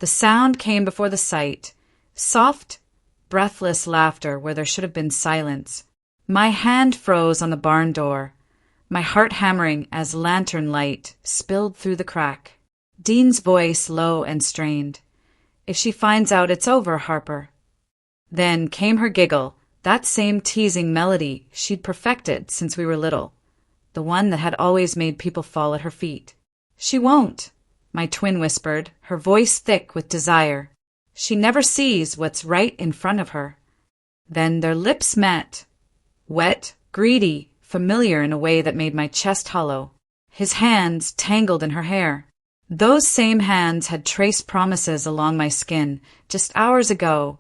The sound came before the sight, soft, breathless laughter where there should have been silence. My hand froze on the barn door, my heart hammering as lantern light spilled through the crack. Dean's voice low and strained. "If she finds out, it's over, Harper." Then came her giggle, that same teasing melody she'd perfected since we were little, the one that had always made people fall at her feet. "She won't," my twin whispered, her voice thick with desire. "She never sees what's right in front of her." Then their lips met, wet, greedy, familiar in a way that made my chest hollow. His hands tangled in her hair. Those same hands had traced promises along my skin just hours ago,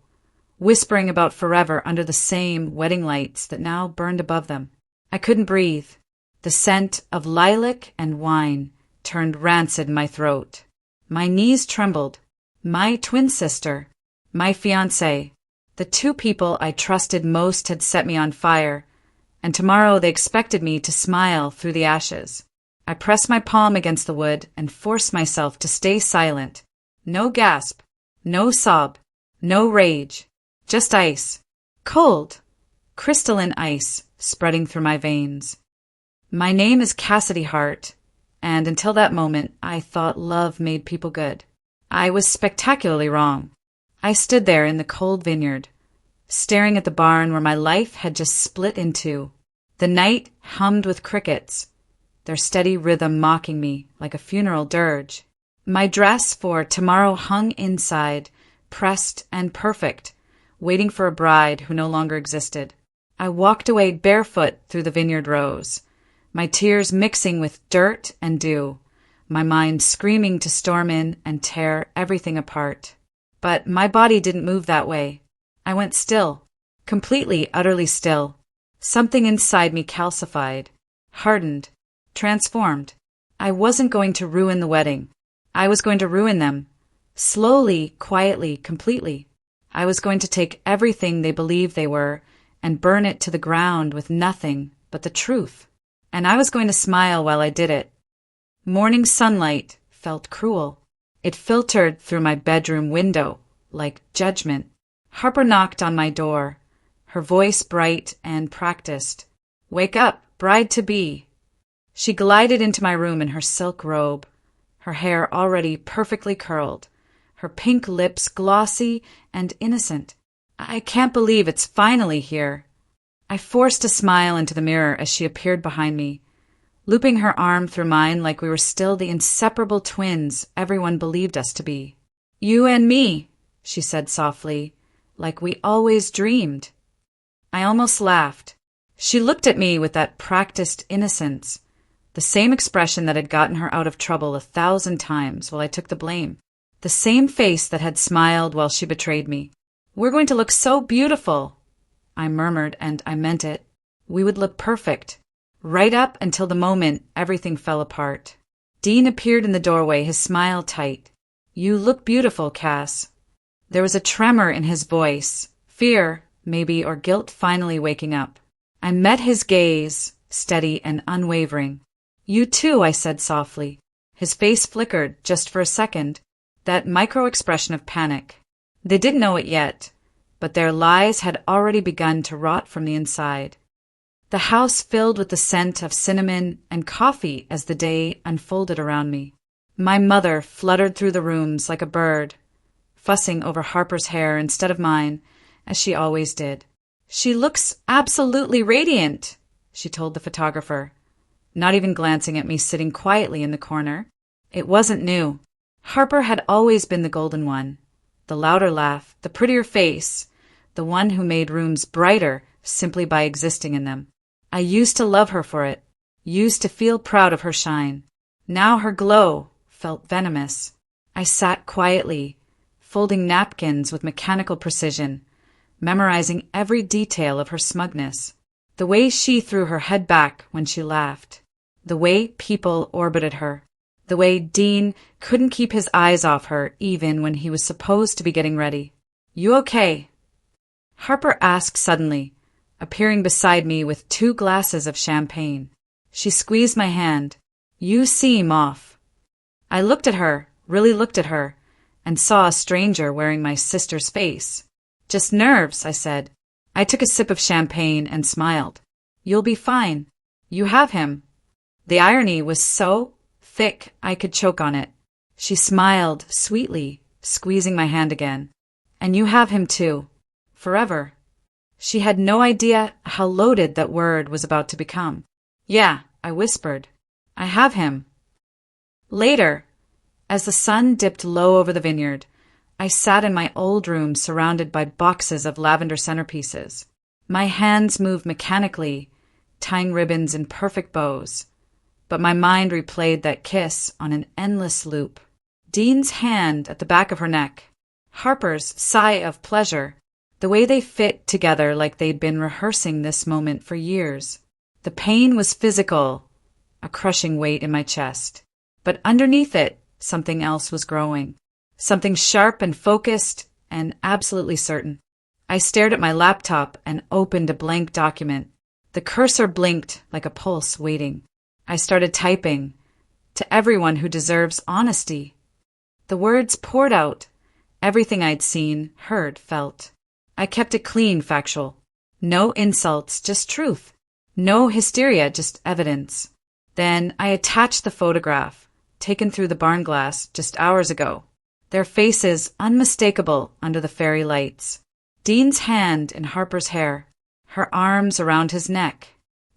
whispering about forever under the same wedding lights that now burned above them. I couldn't breathe. The scent of lilac and wine turned rancid in my throat. My knees trembled. My twin sister, my fiancé, the two people I trusted most had set me on fire, and tomorrow they expected me to smile through the ashes. I pressed my palm against the wood and forced myself to stay silent. No gasp, no sob, no rage, just ice. Cold, crystalline ice spreading through my veins. My name is Cassidy Hart, and until that moment I thought love made people good. I was spectacularly wrong. I stood there in the cold vineyard, staring at the barn where my life had just split in two. The night hummed with crickets, their steady rhythm mocking me like a funeral dirge. My dress for tomorrow hung inside, pressed and perfect, waiting for a bride who no longer existed. I walked away barefoot through the vineyard rows, my tears mixing with dirt and dew, my mind screaming to storm in and tear everything apart. But my body didn't move that way. I went still, completely, utterly still. Something inside me calcified, hardened, transformed. I wasn't going to ruin the wedding. I was going to ruin them. Slowly, quietly, completely. I was going to take everything they believed they were and burn it to the ground with nothing but the truth. And I was going to smile while I did it. Morning sunlight felt cruel. It filtered through my bedroom window like judgment. Harper knocked on my door, her voice bright and practiced. "Wake up, bride-to-be." She glided into my room in her silk robe, her hair already perfectly curled, her pink lips glossy and innocent. "I can't believe it's finally here." I forced a smile into the mirror as she appeared behind me, looping her arm through mine like we were still the inseparable twins everyone believed us to be. "You and me," she said softly, "like we always dreamed." I almost laughed. She looked at me with that practiced innocence, the same expression that had gotten her out of trouble 1,000 times while I took the blame, the same face that had smiled while she betrayed me. "We're going to look so beautiful," I murmured, and I meant it. We would look perfect, right up until the moment everything fell apart. Dean appeared in the doorway, his smile tight. "You look beautiful, Cass." There was a tremor in his voice, fear, maybe, or guilt finally waking up. I met his gaze, steady and unwavering. "You too," I said softly. His face flickered just for a second, that micro-expression of panic. They didn't know it yet, but their lies had already begun to rot from the inside. The house filled with the scent of cinnamon and coffee as the day unfolded around me. My mother fluttered through the rooms like a bird, fussing over Harper's hair instead of mine, as she always did. "She looks absolutely radiant," she told the photographer, not even glancing at me sitting quietly in the corner. It wasn't new. Harper had always been the golden one, the louder laugh, the prettier face, the one who made rooms brighter simply by existing in them. I used to love her for it, used to feel proud of her shine. Now her glow felt venomous. I sat quietly, folding napkins with mechanical precision, memorizing every detail of her smugness. The way she threw her head back when she laughed. The way people orbited her. The way Dean couldn't keep his eyes off her even when he was supposed to be getting ready. "You okay?" Harper asked suddenly, appearing beside me with 2 glasses of champagne. She squeezed my hand. "You seem off." I looked at her, really looked at her, and saw a stranger wearing my sister's face. "Just nerves," I said. I took a sip of champagne and smiled. "You'll be fine. You have him." The irony was so thick I could choke on it. She smiled sweetly, squeezing my hand again. "And you have him too. Forever." She had no idea how loaded that word was about to become. "Yeah," I whispered. "I have him." Later, as the sun dipped low over the vineyard, I sat in my old room surrounded by boxes of lavender centerpieces. My hands moved mechanically, tying ribbons in perfect bows. But my mind replayed that kiss on an endless loop. Dean's hand at the back of her neck. Harper's sigh of pleasure. The way they fit together like they'd been rehearsing this moment for years. The pain was physical, a crushing weight in my chest. But underneath it, something else was growing. Something sharp and focused and absolutely certain. I stared at my laptop and opened a blank document. The cursor blinked like a pulse waiting. I started typing. "To everyone who deserves honesty." The words poured out. Everything I'd seen, heard, felt. I kept it clean, factual. No insults, just truth. No hysteria, just evidence. Then I attached the photograph, taken through the barn glass just hours ago. Their faces unmistakable under the fairy lights. Dean's hand in Harper's hair, her arms around his neck.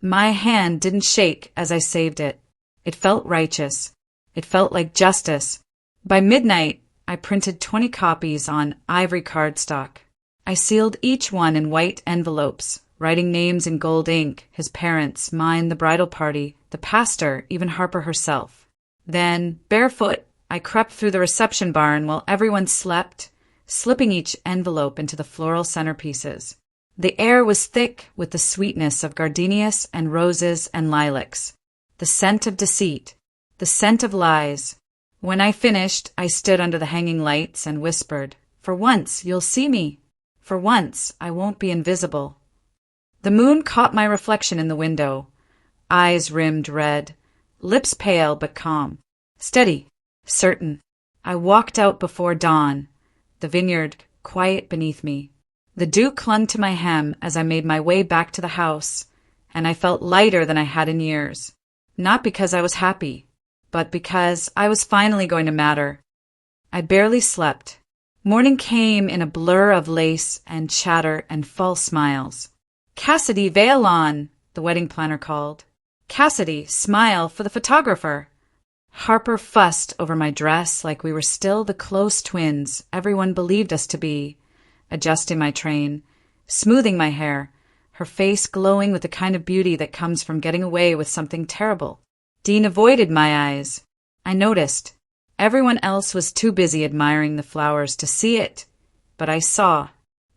My hand didn't shake as I saved it. It felt righteous. It felt like justice. By midnight, I printed 20 copies on ivory cardstock. I sealed each one in white envelopes, writing names in gold ink, his parents, mine, the bridal party, the pastor, even Harper herself. Then, barefoot, I crept through the reception barn while everyone slept, slipping each envelope into the floral centerpieces. The air was thick with the sweetness of gardenias and roses and lilacs, the scent of deceit, the scent of lies. When I finished, I stood under the hanging lights and whispered, "For once, you'll see me. For once, I won't be invisible." The moon caught my reflection in the window, eyes rimmed red, lips pale but calm, steady, certain. I walked out before dawn, the vineyard quiet beneath me. The dew clung to my hem as I made my way back to the house, and I felt lighter than I had in years. Not because I was happy, but because I was finally going to matter. I barely slept. Morning came in a blur of lace and chatter and false smiles. "Cassidy, veil on," the wedding planner called. "Cassidy, smile for the photographer." Harper fussed over my dress like we were still the close twins everyone believed us to be, adjusting my train, smoothing my hair, her face glowing with the kind of beauty that comes from getting away with something terrible. Dean avoided my eyes. I noticed. Everyone else was too busy admiring the flowers to see it, but I saw.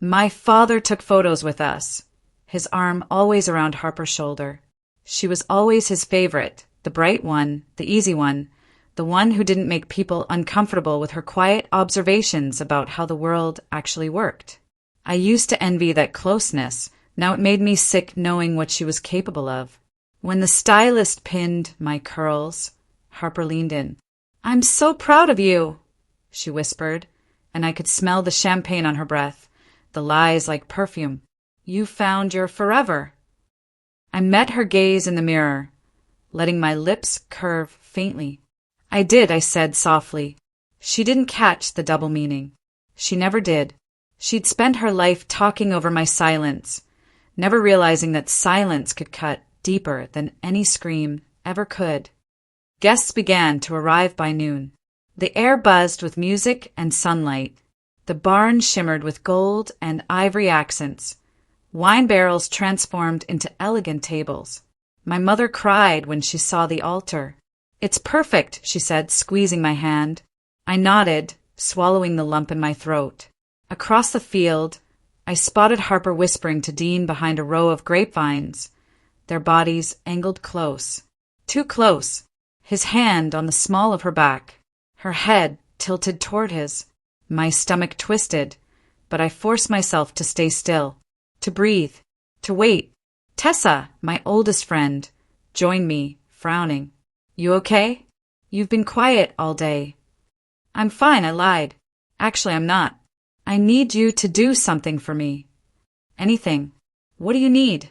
My father took photos with us, his arm always around Harper's shoulder. She was always his favorite, the bright one, the easy one, the one who didn't make people uncomfortable with her quiet observations about how the world actually worked. I used to envy that closeness. Now it made me sick knowing what she was capable of. When the stylist pinned my curls, Harper leaned in. "I'm so proud of you," she whispered, and I could smell the champagne on her breath, the lies like perfume. "You found your forever." I met her gaze in the mirror, letting my lips curve faintly. "I did," I said softly. She didn't catch the double meaning. She never did. She'd spent her life talking over my silence, never realizing that silence could cut deeper than any scream ever could. Guests began to arrive by noon. The air buzzed with music and sunlight. The barn shimmered with gold and ivory accents. Wine barrels transformed into elegant tables. My mother cried when she saw the altar. "It's perfect," she said, squeezing my hand. I nodded, swallowing the lump in my throat. Across the field, I spotted Harper whispering to Dean behind a row of grapevines, their bodies angled close. Too close. His hand on the small of her back, her head tilted toward his. My stomach twisted, but I forced myself to stay still, to breathe, to wait. Tessa, my oldest friend, joined me, frowning. "You okay? You've been quiet all day." "I'm fine," I lied. Actually, I'm not. I need you to do something for me. Anything. What do you need?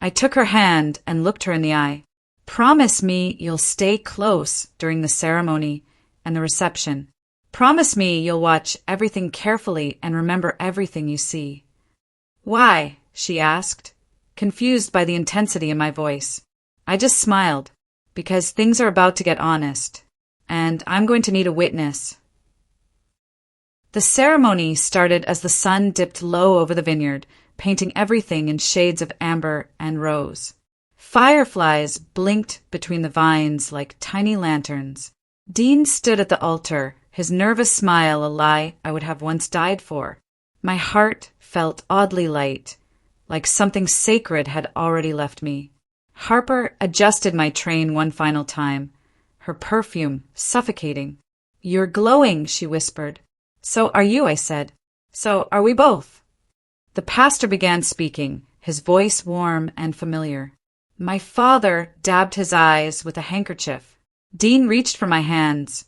I took her hand and looked her in the eye. Promise me you'll stay close during the ceremony and the reception. Promise me you'll watch everything carefully and remember everything you see. Why? She asked, confused by the intensity in my voice. I just smiled, because things are about to get honest, and I'm going to need a witness. The ceremony started as the sun dipped low over the vineyard, painting everything in shades of amber and rose. Fireflies blinked between the vines like tiny lanterns. Dean stood at the altar, his nervous smile a lie I would have once died for. My heart felt oddly light, like something sacred had already left me. Harper adjusted my train one final time, her perfume suffocating. You're glowing, she whispered. So are you, I said. So are we both. The pastor began speaking, his voice warm and familiar. My father dabbed his eyes with a handkerchief. Dean reached for my hands,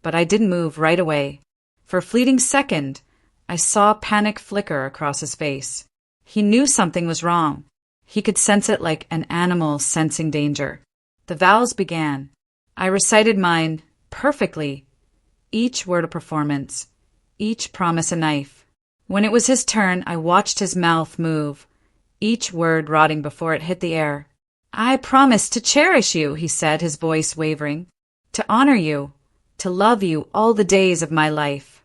but I didn't move right away. For a fleeting second, I saw panic flicker across his face. He knew something was wrong. He could sense it like an animal sensing danger. The vows began. I recited mine perfectly, each word a performance, each promise a knife. When it was his turn, I watched his mouth move, each word rotting before it hit the air. I promise to cherish you, he said, his voice wavering, to honor you, to love you all the days of my life.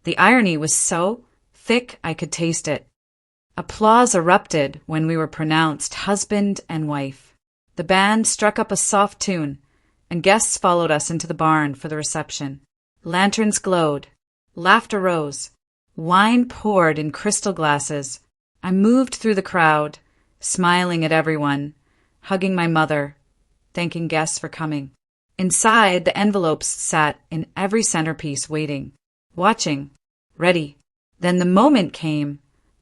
The irony was so thick I could taste it. Applause erupted when we were pronounced husband and wife. The band struck up a soft tune, and guests followed us into the barn for the reception. Lanterns glowed. Laughter rose. Wine poured in crystal glasses. I moved through the crowd, smiling at everyone, hugging my mother, thanking guests for coming. Inside, the envelopes sat in every centerpiece waiting, watching, ready. Then the moment came,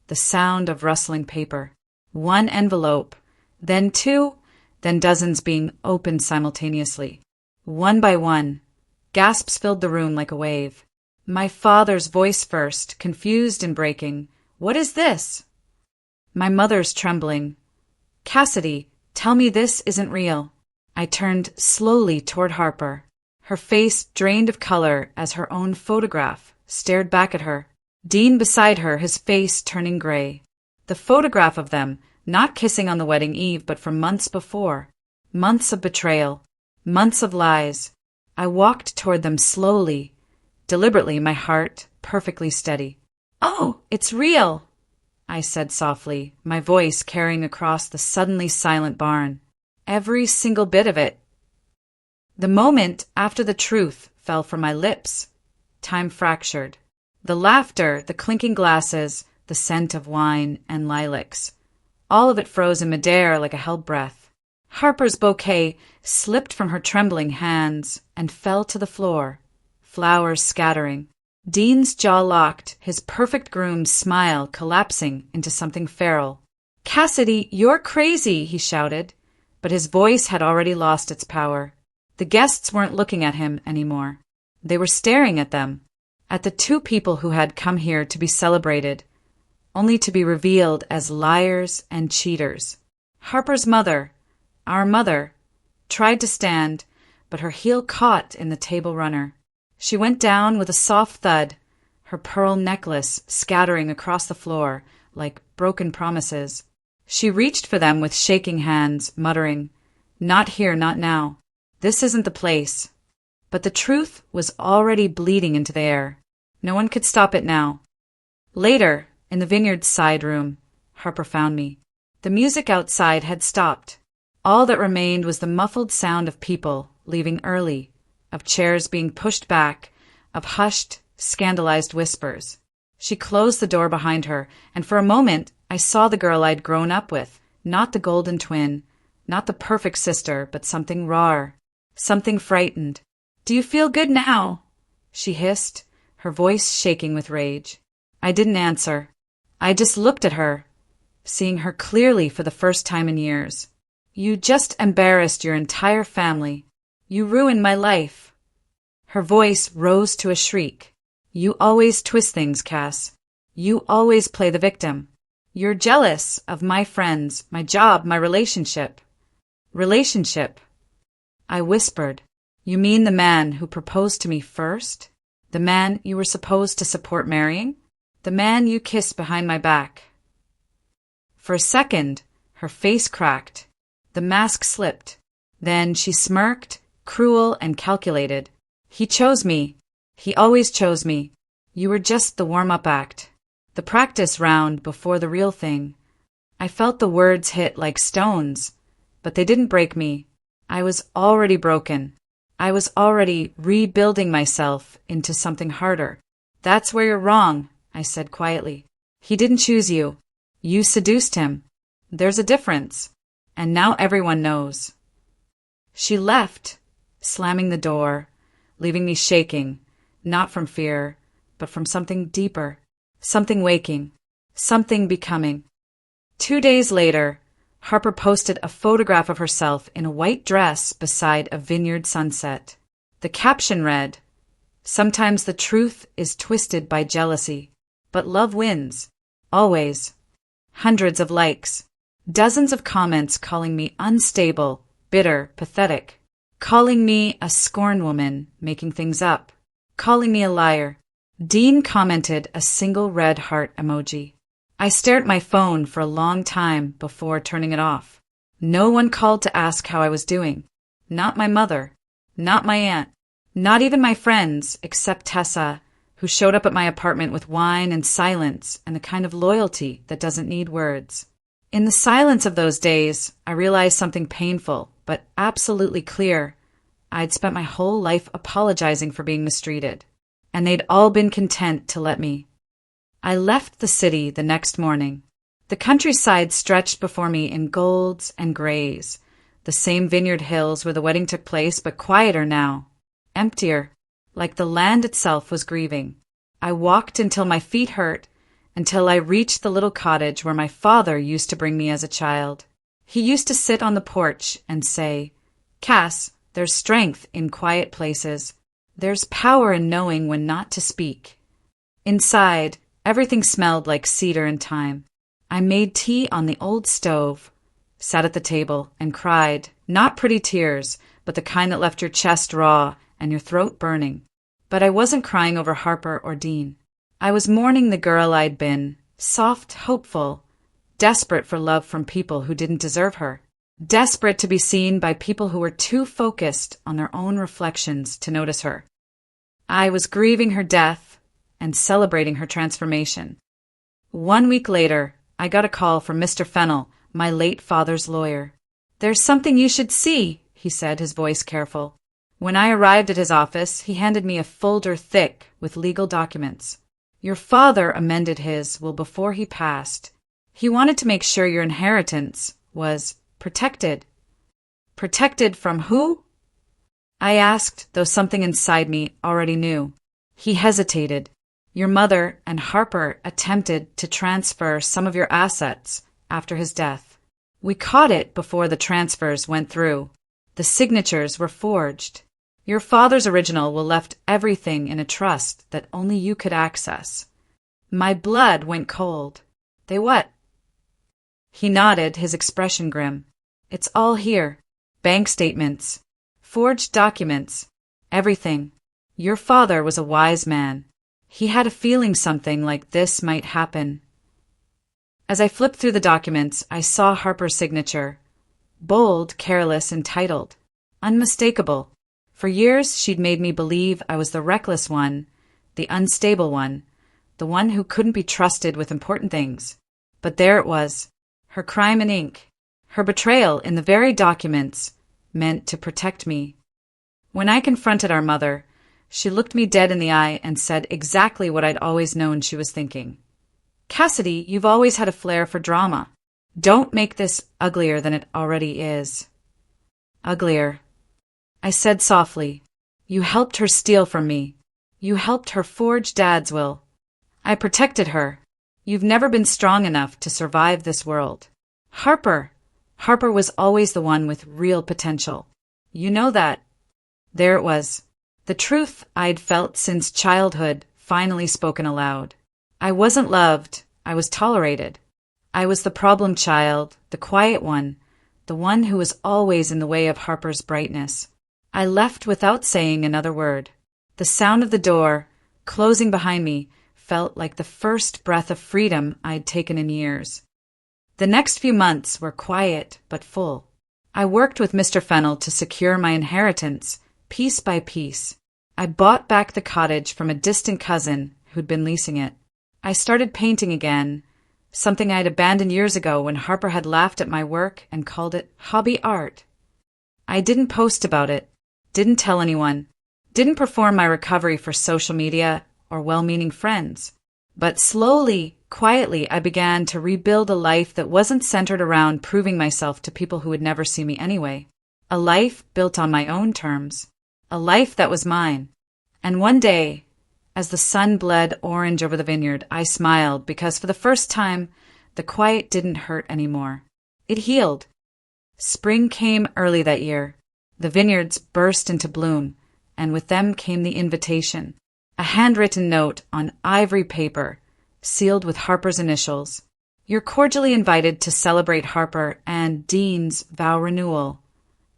the sound of rustling paper. One envelope, then two, then dozens being opened simultaneously. One by one, gasps filled the room like a wave. My father's voice first, confused and breaking. What is this? My mother's trembling. Cassidy, tell me this isn't real. I turned slowly toward Harper. Her face drained of color as her own photograph stared back at her. Dean beside her, his face turning gray. The photograph of them, not kissing on the wedding eve, but from months before. Months of betrayal. Months of lies. I walked toward them slowly, deliberately, my heart perfectly steady. Oh, it's real, I said softly, my voice carrying across the suddenly silent barn. Every single bit of it. The moment after the truth fell from my lips, time fractured. The laughter, the clinking glasses, the scent of wine and lilacs. All of it froze in midair like a held breath. Harper's bouquet slipped from her trembling hands and fell to the floor, flowers scattering. Dean's jaw locked, his perfect groom's smile collapsing into something feral. Cassidy, you're crazy, he shouted, but his voice had already lost its power. The guests weren't looking at him anymore. They were staring at them, at the two people who had come here to be celebrated, only to be revealed as liars and cheaters. Harper's mother, our mother, tried to stand, but her heel caught in the table runner. She went down with a soft thud, her pearl necklace scattering across the floor like broken promises. She reached for them with shaking hands, muttering, "Not here, not now. This isn't the place." But the truth was already bleeding into the air. No one could stop it now. Later, in the vineyard's side room, Harper found me. The music outside had stopped. All that remained was the muffled sound of people leaving early, of chairs being pushed back, of hushed, scandalized whispers. She closed the door behind her, and for a moment I saw the girl I'd grown up with, not the golden twin, not the perfect sister, but something rawer, something frightened. "Do you feel good now?" she hissed, her voice shaking with rage. I didn't answer. I just looked at her, seeing her clearly for the first time in years. "You just embarrassed your entire family. You ruined my life." Her voice rose to a shriek. You always twist things, Cass. You always play the victim. You're jealous of my friends, my job, my relationship. Relationship? I whispered. You mean the man who proposed to me first? The man you were supposed to support marrying? The man you kissed behind my back? For a second, her face cracked. The mask slipped. Then she smirked, cruel and calculated. He chose me. He always chose me. You were just the warm-up act. The practice round before the real thing. I felt the words hit like stones, but they didn't break me. I was already broken. I was already rebuilding myself into something harder. That's where you're wrong, I said quietly. He didn't choose you. You seduced him. There's a difference. And now everyone knows. She left, slamming the door, leaving me shaking, not from fear, but from something deeper, something waking, something becoming. 2 days later, Harper posted a photograph of herself in a white dress beside a vineyard sunset. The caption read, "Sometimes the truth is twisted by jealousy, but love wins. Always." Hundreds of likes. Dozens of comments calling me unstable, bitter, pathetic. Calling me a scorned woman, making things up. Calling me a liar. Dean commented a single red heart emoji. I stared at my phone for a long time before turning it off. No one called to ask how I was doing. Not my mother. Not my aunt. Not even my friends, except Tessa, who showed up at my apartment with wine and silence and the kind of loyalty that doesn't need words. In the silence of those days, I realized something painful, but absolutely clear. I'd spent my whole life apologizing for being mistreated, and they'd all been content to let me. I left the city the next morning. The countryside stretched before me in golds and grays, the same vineyard hills where the wedding took place, but quieter now, emptier, like the land itself was grieving. I walked until my feet hurt, until I reached the little cottage where my father used to bring me as a child. He used to sit on the porch and say, "Cass, there's strength in quiet places. There's power in knowing when not to speak." Inside, everything smelled like cedar and thyme. I made tea on the old stove, sat at the table, and cried, not pretty tears, but the kind that left your chest raw and your throat burning. But I wasn't crying over Harper or Dean. I was mourning the girl I'd been, soft, hopeful, desperate for love from people who didn't deserve her, desperate to be seen by people who were too focused on their own reflections to notice her. I was grieving her death and celebrating her transformation. 1 week later, I got a call from Mr. Fennell, my late father's lawyer. "There's something you should see," he said, his voice careful. When I arrived at his office, he handed me a folder thick with legal documents. "Your father amended his will before he passed. He wanted to make sure your inheritance was protected." Protected from who? I asked, though something inside me already knew. He hesitated. "Your mother and Harper attempted to transfer some of your assets after his death. We caught it before the transfers went through. The signatures were forged. Your father's original will left everything in a trust that only you could access." My blood went cold. "They what?" He nodded, his expression grim. "It's all here. Bank statements. Forged documents. Everything. Your father was a wise man. He had a feeling something like this might happen." As I flipped through the documents, I saw Harper's signature. Bold, careless, entitled. Unmistakable. For years, she'd made me believe I was the reckless one, the unstable one, the one who couldn't be trusted with important things. But there it was, her crime in ink, her betrayal in the very documents meant to protect me. When I confronted our mother, she looked me dead in the eye and said exactly what I'd always known she was thinking. "Cassidy, you've always had a flair for drama. Don't make this uglier than it already is." "Uglier," I said softly. "You helped her steal from me. You helped her forge Dad's will. I protected her. You've never been strong enough to survive this world. Harper was always the one with real potential. You know that." There it was. The truth I'd felt since childhood finally spoken aloud. I wasn't loved, I was tolerated. I was the problem child, the quiet one, the one who was always in the way of Harper's brightness. I left without saying another word. The sound of the door, closing behind me, felt like the first breath of freedom I'd taken in years. The next few months were quiet but full. I worked with Mr. Fennell to secure my inheritance, piece by piece. I bought back the cottage from a distant cousin who'd been leasing it. I started painting again, something I'd abandoned years ago when Harper had laughed at my work and called it hobby art. I didn't post about it, didn't tell anyone, didn't perform my recovery for social media or well-meaning friends. But slowly, quietly, I began to rebuild a life that wasn't centered around proving myself to people who would never see me anyway. A life built on my own terms. A life that was mine. And one day, as the sun bled orange over the vineyard, I smiled because for the first time, the quiet didn't hurt anymore. It healed. Spring came early that year. The vineyards burst into bloom, and with them came the invitation. A handwritten note on ivory paper, sealed with Harper's initials. You're cordially invited to celebrate Harper and Dean's vow renewal.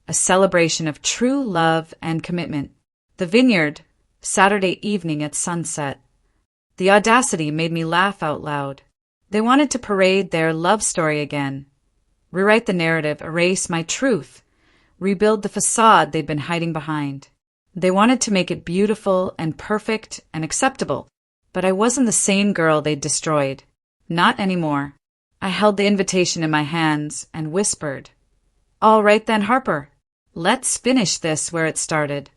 A celebration of true love and commitment. The vineyard, Saturday evening at sunset. The audacity made me laugh out loud. They wanted to parade their love story again. Rewrite the narrative, erase my truth. Rebuild the facade they'd been hiding behind. They wanted to make it beautiful and perfect and acceptable, but I wasn't the same girl they'd destroyed. Not anymore. I held the invitation in my hands and whispered, "All right then, Harper. Let's finish this where it started."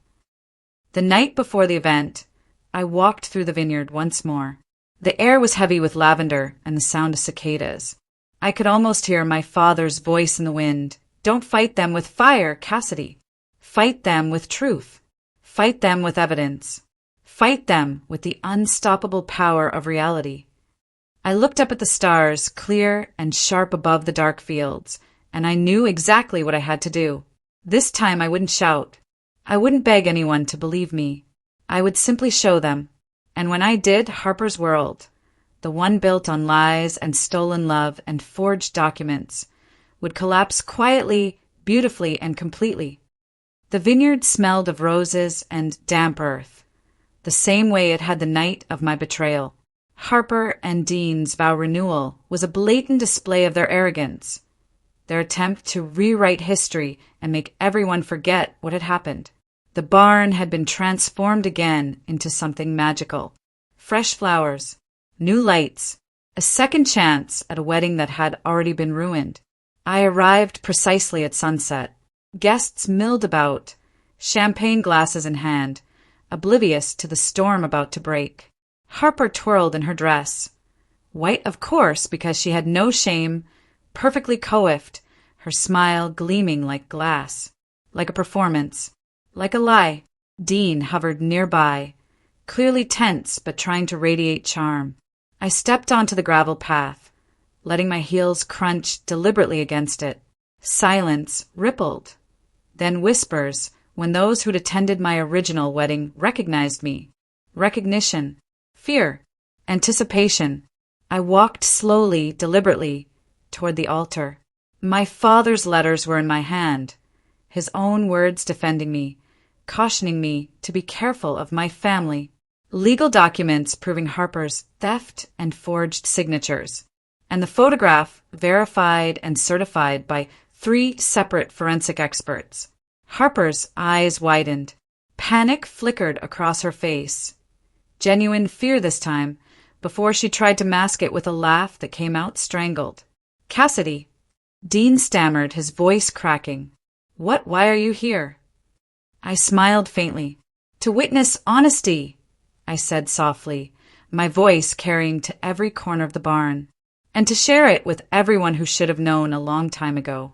The night before the event, I walked through the vineyard once more. The air was heavy with lavender and the sound of cicadas. I could almost hear my father's voice in the wind. Don't fight them with fire, Cassidy. Fight them with truth. Fight them with evidence. Fight them with the unstoppable power of reality. I looked up at the stars, clear and sharp above the dark fields, and I knew exactly what I had to do. This time I wouldn't shout. I wouldn't beg anyone to believe me. I would simply show them. And when I did, Harper's world, the one built on lies and stolen love and forged documents, would collapse quietly, beautifully, and completely. The vineyard smelled of roses and damp earth, the same way it had the night of my betrayal. Harper and Dean's vow renewal was a blatant display of their arrogance, their attempt to rewrite history and make everyone forget what had happened. The barn had been transformed again into something magical. Fresh flowers, new lights, a second chance at a wedding that had already been ruined. I arrived precisely at sunset. Guests milled about, champagne glasses in hand, oblivious to the storm about to break. Harper twirled in her dress. White, of course, because she had no shame, perfectly coiffed, her smile gleaming like glass, like a performance, like a lie. Dean hovered nearby, clearly tense but trying to radiate charm. I stepped onto the gravel path, letting my heels crunch deliberately against it. Silence rippled, then whispers when those who'd attended my original wedding recognized me. Recognition, fear, anticipation. I walked slowly, deliberately, toward the altar. My father's letters were in my hand, his own words defending me, cautioning me to be careful of my family. Legal documents proving Harper's theft and forged signatures, and the photograph verified and certified by 3 separate forensic experts. Harper's eyes widened. Panic flickered across her face. Genuine fear this time, before she tried to mask it with a laugh that came out strangled. "Cassidy," Dean stammered, his voice cracking. Why are you here?" I smiled faintly. "To witness honesty," I said softly, my voice carrying to every corner of the barn, "and to share it with everyone who should have known a long time ago."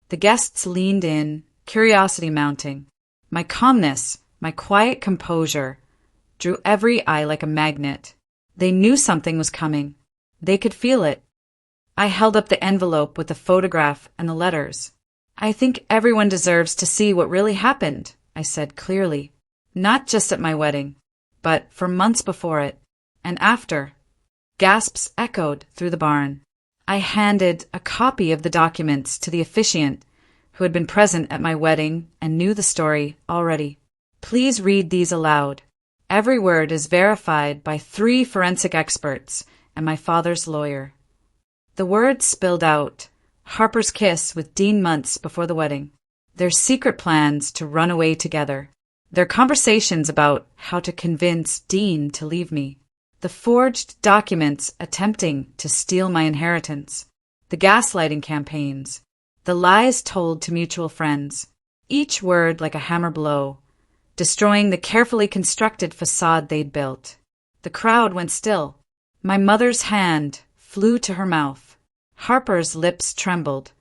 The guests leaned in, curiosity mounting. My calmness, my quiet composure, drew every eye like a magnet. They knew something was coming. They could feel it. I held up the envelope with the photograph and the letters. "I think everyone deserves to see what really happened," I said clearly. "Not just at my wedding, but for months before it, and after. Gasps echoed through the barn. I handed a copy of the documents to the officiant who had been present at my wedding and knew the story already. Please read these aloud. Every word is verified by 3 forensic experts and my father's lawyer. The words spilled out. Harper's kiss with Dean months before the wedding. Their secret plans to run away together. Their conversations about how to convince Dean to leave me. The forged documents attempting to steal my inheritance. The gaslighting campaigns. The lies told to mutual friends. Each word like a hammer blow, destroying the carefully constructed facade they'd built. The crowd went still. My mother's hand flew to her mouth. Harper's lips trembled.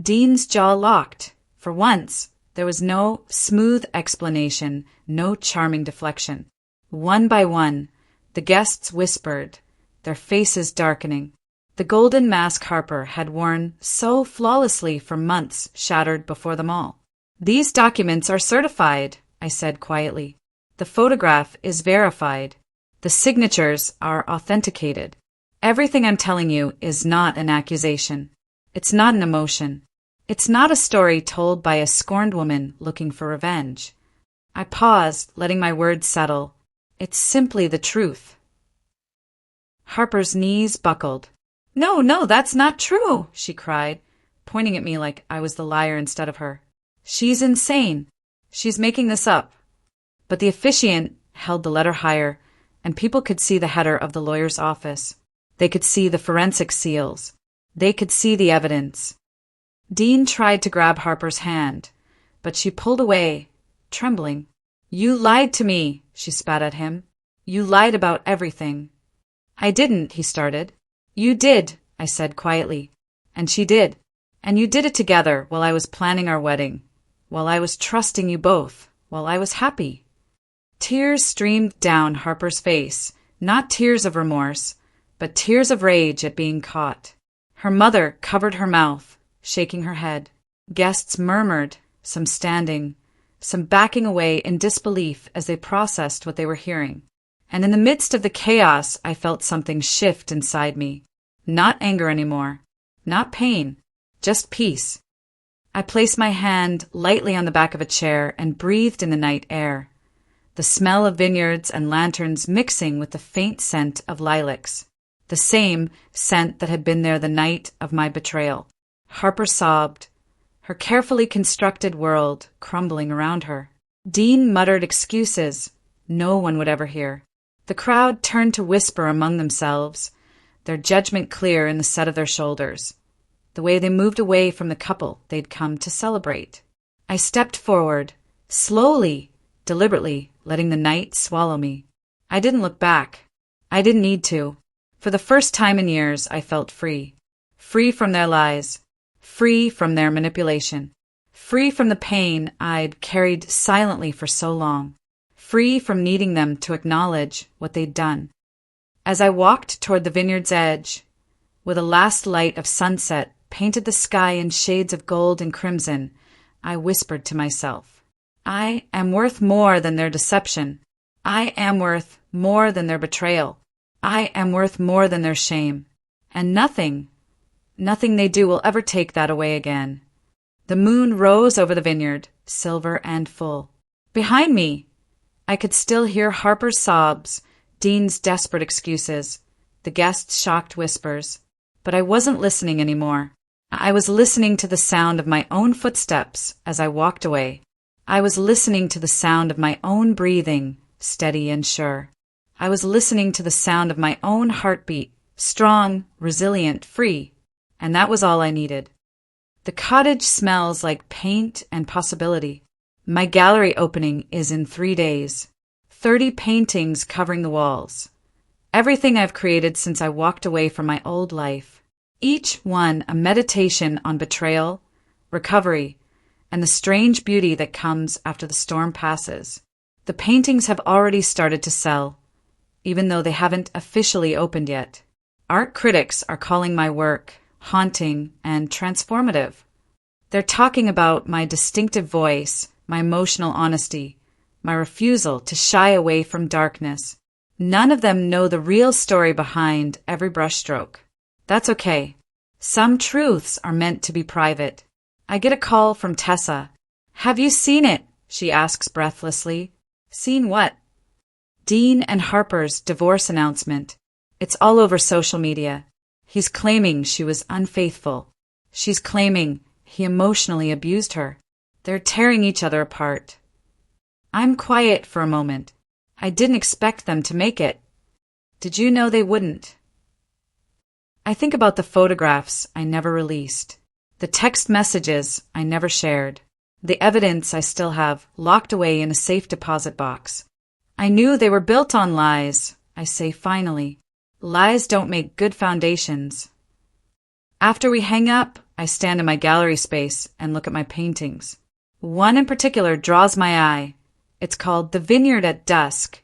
Dean's jaw locked. For once, there was no smooth explanation, no charming deflection. One by one, the guests whispered, their faces darkening. The golden mask Harper had worn so flawlessly for months shattered before them all. "These documents are certified," I said quietly. "The photograph is verified. The signatures are authenticated. Everything I'm telling you is not an accusation. It's not an emotion. It's not a story told by a scorned woman looking for revenge." I paused, letting my words settle. It's simply the truth. Harper's knees buckled. No, that's not true," she cried, pointing at me like I was the liar instead of her. "She's insane. She's making this up." But the officiant held the letter higher, and people could see the header of the lawyer's office. They could see the forensic seals. They could see the evidence. Dean tried to grab Harper's hand, but she pulled away, trembling. "You lied to me," she spat at him. "You lied about everything." "I didn't," he started. "You did," I said quietly. "And she did. And you did it together while I was planning our wedding, while I was trusting you both, while I was happy." Tears streamed down Harper's face, not tears of remorse, but tears of rage at being caught. Her mother covered her mouth, shaking her head. Guests murmured, some standing, some backing away in disbelief as they processed what they were hearing. And in the midst of the chaos, I felt something shift inside me. Not anger anymore, not pain, just peace. I placed my hand lightly on the back of a chair and breathed in the night air, the smell of vineyards and lanterns mixing with the faint scent of lilacs, the same scent that had been there the night of my betrayal. Harper sobbed, her carefully constructed world crumbling around her. Dean muttered excuses no one would ever hear. The crowd turned to whisper among themselves, their judgment clear in the set of their shoulders, the way they moved away from the couple they'd come to celebrate. I stepped forward, slowly, deliberately, letting the night swallow me. I didn't look back. I didn't need to. For the first time in years, I felt free. Free from their lies. Free from their manipulation. Free from the pain I'd carried silently for so long. Free from needing them to acknowledge what they'd done. As I walked toward the vineyard's edge, with a last light of sunset painted the sky in shades of gold and crimson, I whispered to myself, I am worth more than their deception. I am worth more than their betrayal. I am worth more than their shame. And nothing they do will ever take that away again. The moon rose over the vineyard, silver and full. Behind me, I could still hear Harper's sobs, Dean's desperate excuses, the guests' shocked whispers. But I wasn't listening anymore. I was listening to the sound of my own footsteps as I walked away. I was listening to the sound of my own breathing, steady and sure. I was listening to the sound of my own heartbeat, strong, resilient, free. And that was all I needed. The cottage smells like paint and possibility. My gallery opening is in 3 days. 30 paintings covering the walls. Everything I've created since I walked away from my old life. Each one a meditation on betrayal, recovery, and the strange beauty that comes after the storm passes. The paintings have already started to sell, even though they haven't officially opened yet. Art critics are calling my work haunting and transformative. They're talking about my distinctive voice, my emotional honesty, my refusal to shy away from darkness, None of them know the real story behind every brushstroke. That's okay. Some truths are meant to be private. I get a call from Tessa. "Have you seen it?" she asks breathlessly. "Seen what?" "Dean and Harper's divorce announcement. It's all over social media. He's claiming she was unfaithful. She's claiming he emotionally abused her. They're tearing each other apart." I'm quiet for a moment. I didn't expect them to make it. Did you know they wouldn't? I think about the photographs I never released, the text messages I never shared, the evidence I still have locked away in a safe deposit box. I knew they were built on lies. I say finally. Lies don't make good foundations. After we hang up, I stand in my gallery space and look at my paintings. One in particular draws my eye. It's called The Vineyard at Dusk,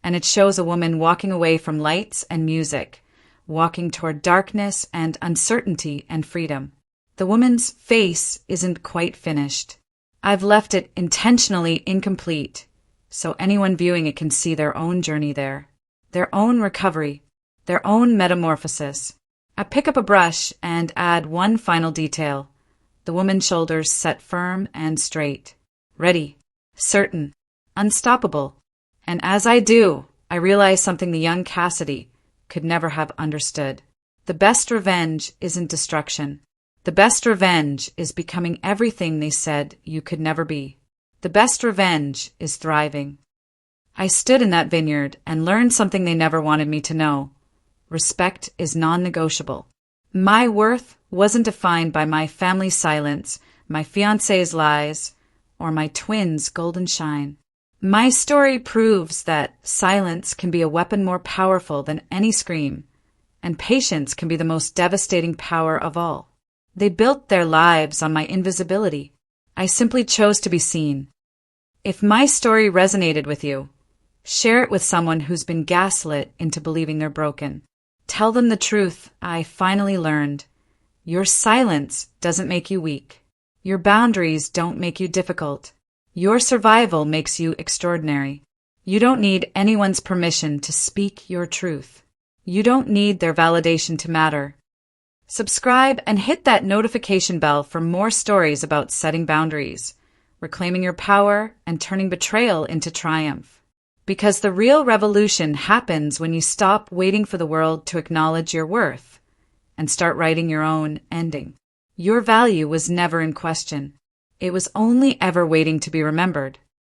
and it shows a woman walking away from lights and music, walking toward darkness and uncertainty and freedom. The woman's face isn't quite finished. I've left it intentionally incomplete, so anyone viewing it can see their own journey there, their own recovery, their own metamorphosis. I pick up a brush and add one final detail. The woman's shoulders set firm and straight, ready, certain, unstoppable. And as I do, I realize something the young Cassidy could never have understood. The best revenge isn't destruction. The best revenge is becoming everything they said you could never be. The best revenge is thriving. I stood in that vineyard and learned something they never wanted me to know. Respect is non-negotiable. My worth wasn't defined by my family's silence, my fiancé's lies, or my twins' golden shine. My story proves that silence can be a weapon more powerful than any scream, and patience can be the most devastating power of all. They built their lives on my invisibility. I simply chose to be seen. If my story resonated with you, share it with someone who's been gaslit into believing they're broken. Tell them the truth I finally learned. Your silence doesn't make you weak. Your boundaries don't make you difficult. Your survival makes you extraordinary. You don't need anyone's permission to speak your truth. You don't need their validation to matter. Subscribe and hit that notification bell for more stories about setting boundaries, reclaiming your power, and turning betrayal into triumph. Because the real revolution happens when you stop waiting for the world to acknowledge your worth and start writing your own ending. Your value was never in question. It was only ever waiting to be remembered.